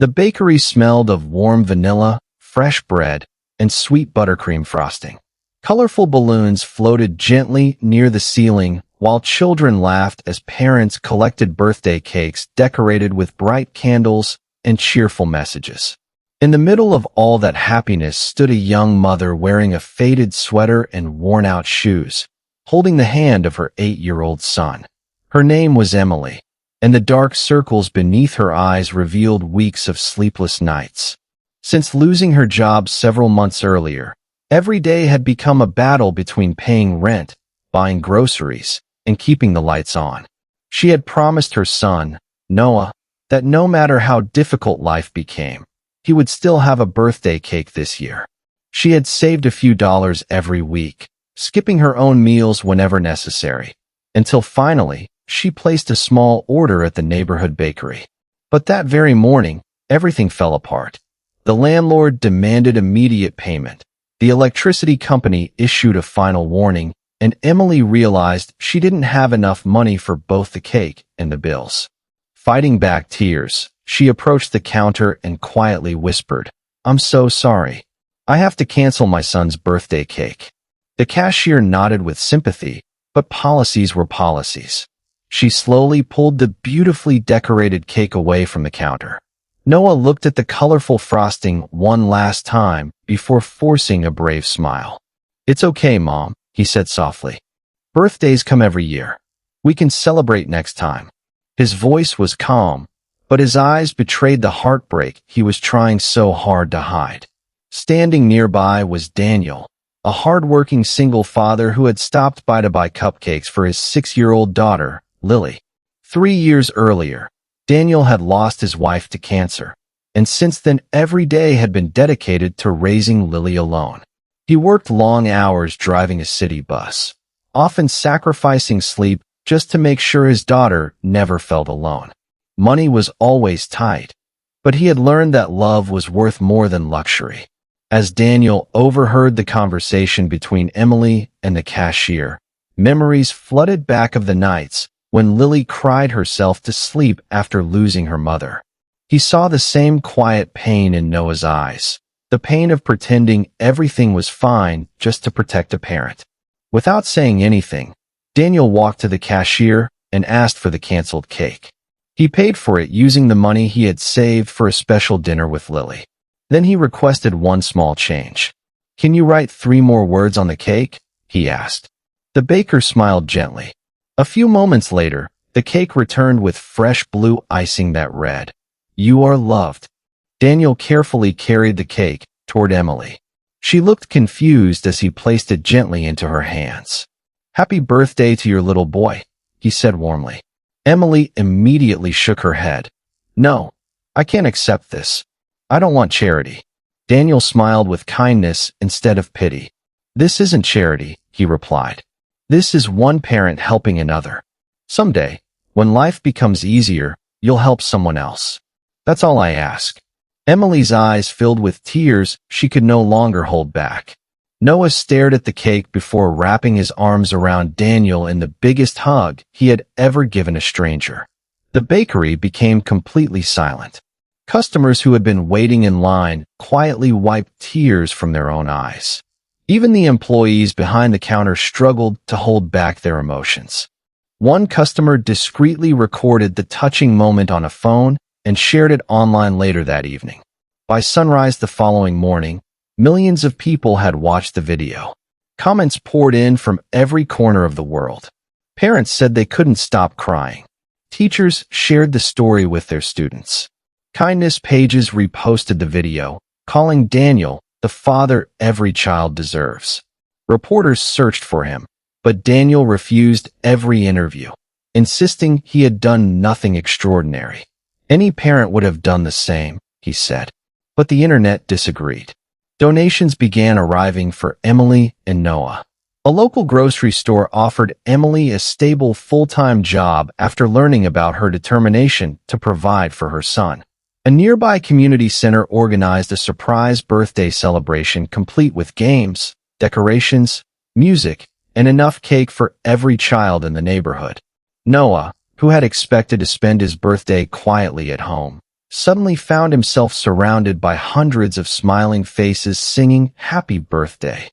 The bakery smelled of warm vanilla, fresh bread, and sweet buttercream frosting. Colorful balloons floated gently near the ceiling, while children laughed as parents collected birthday cakes decorated with bright candles and cheerful messages. In the middle of all that happiness stood a young mother wearing a faded sweater and worn-out shoes, holding the hand of her 8-year-old son. Her name was Emily, and the dark circles beneath her eyes revealed weeks of sleepless nights. Since losing her job several months earlier, every day had become a battle between paying rent, buying groceries, and keeping the lights on. She had promised her son, Noah, that no matter how difficult life became, he would still have a birthday cake this year. She had saved a few dollars every week, skipping her own meals whenever necessary, until finally, she placed a small order at the neighborhood bakery. But that very morning, everything fell apart. The landlord demanded immediate payment. The electricity company issued a final warning, and Emily realized she didn't have enough money for both the cake and the bills. Fighting back tears, she approached the counter and quietly whispered, "I'm so sorry. I have to cancel my son's birthday cake." The cashier nodded with sympathy, but policies were policies. She slowly pulled the beautifully decorated cake away from the counter. Noah looked at the colorful frosting one last time before forcing a brave smile. "It's okay, Mom," he said softly. "Birthdays come every year. We can celebrate next time." His voice was calm, but his eyes betrayed the heartbreak he was trying so hard to hide. Standing nearby was Daniel, a hard-working single father who had stopped by to buy cupcakes for his 6-year-old daughter, Lily. 3 years earlier, Daniel had lost his wife to cancer, and since then every day had been dedicated to raising Lily alone. He worked long hours driving a city bus, often sacrificing sleep just to make sure his daughter never felt alone. Money was always tight, but he had learned that love was worth more than luxury. As Daniel overheard the conversation between Emily and the cashier, memories flooded back of the nights when Lily cried herself to sleep after losing her mother. He saw the same quiet pain in Noah's eyes, the pain of pretending everything was fine just to protect a parent. Without saying anything, Daniel walked to the cashier and asked for the canceled cake. He paid for it using the money he had saved for a special dinner with Lily. Then he requested one small change. "Can you write 3 more words on the cake?" he asked. The baker smiled gently. A few moments later, the cake returned with fresh blue icing that read, "You are loved." Daniel carefully carried the cake toward Emily. She looked confused as he placed it gently into her hands. "Happy birthday to your little boy," he said warmly. Emily immediately shook her head. "No, I can't accept this. I don't want charity." Daniel smiled with kindness instead of pity. "This isn't charity," he replied. "This is one parent helping another. Someday, when life becomes easier, you'll help someone else. That's all I ask." Emily's eyes filled with tears she could no longer hold back. Noah stared at the cake before wrapping his arms around Daniel in the biggest hug he had ever given a stranger. The bakery became completely silent. Customers who had been waiting in line quietly wiped tears from their own eyes. Even the employees behind the counter struggled to hold back their emotions. One customer discreetly recorded the touching moment on a phone and shared it online later that evening. By sunrise the following morning, millions of people had watched the video. Comments poured in from every corner of the world. Parents said they couldn't stop crying. Teachers shared the story with their students. Kindness pages reposted the video, calling Daniel the father every child deserves. Reporters searched for him, but Daniel refused every interview, insisting he had done nothing extraordinary. Any parent would have done the same, he said. But the internet disagreed. Donations began arriving for Emily and Noah. A local grocery store offered Emily a stable full-time job after learning about her determination to provide for her son. A nearby community center organized a surprise birthday celebration complete with games, decorations, music, and enough cake for every child in the neighborhood. Noah, who had expected to spend his birthday quietly at home, suddenly found himself surrounded by hundreds of smiling faces singing "Happy Birthday."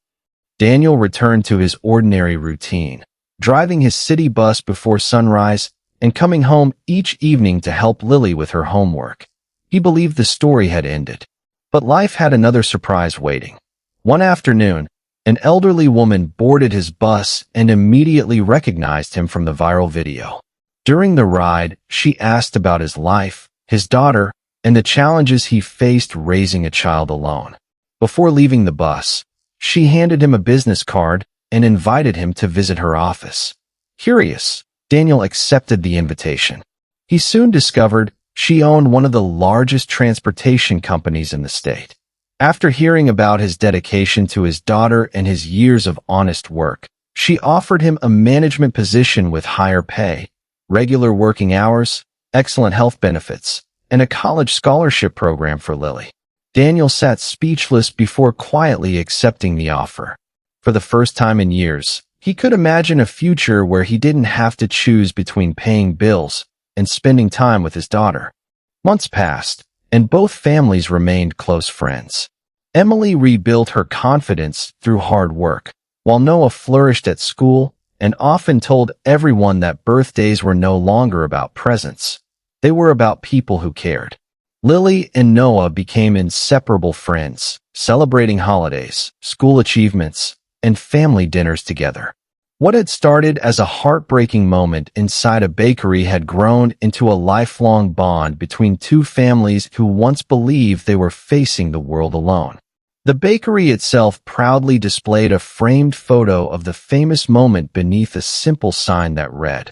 Daniel returned to his ordinary routine, driving his city bus before sunrise and coming home each evening to help Lily with her homework. He believed the story had ended. But life had another surprise waiting. One afternoon, an elderly woman boarded his bus and immediately recognized him from the viral video. During the ride, she asked about his life, his daughter, and the challenges he faced raising a child alone. Before leaving the bus, she handed him a business card and invited him to visit her office. Curious, Daniel accepted the invitation. He soon discovered she owned one of the largest transportation companies in the state. After hearing about his dedication to his daughter and his years of honest work, she offered him a management position with higher pay, regular working hours, excellent health benefits, and a college scholarship program for Lily. Daniel sat speechless before quietly accepting the offer. For the first time in years, he could imagine a future where he didn't have to choose between paying bills and spending time with his daughter. Months passed, and both families remained close friends. Emily rebuilt her confidence through hard work, while Noah flourished at school and often told everyone that birthdays were no longer about presents. They were about people who cared. Lily and Noah became inseparable friends, celebrating holidays, school achievements, and family dinners together. What had started as a heartbreaking moment inside a bakery had grown into a lifelong bond between two families who once believed they were facing the world alone. The bakery itself proudly displayed a framed photo of the famous moment beneath a simple sign that read,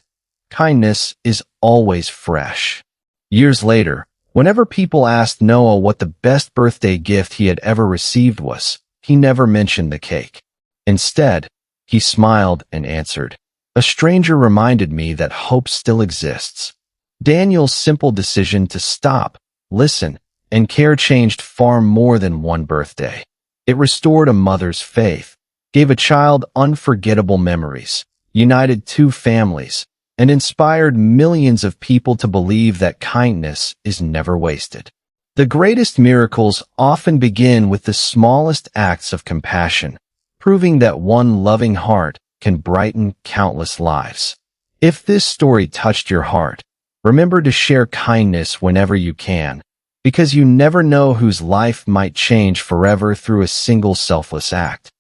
"Kindness is always fresh." Years later, whenever people asked Noah what the best birthday gift he had ever received was, he never mentioned the cake. Instead, he smiled and answered, "A stranger reminded me that hope still exists." Daniel's simple decision to stop, listen, and care changed far more than one birthday. It restored a mother's faith, gave a child unforgettable memories, united two families, and inspired millions of people to believe that kindness is never wasted. The greatest miracles often begin with the smallest acts of compassion, proving that one loving heart can brighten countless lives. If this story touched your heart, remember to share kindness whenever you can, because you never know whose life might change forever through a single selfless act.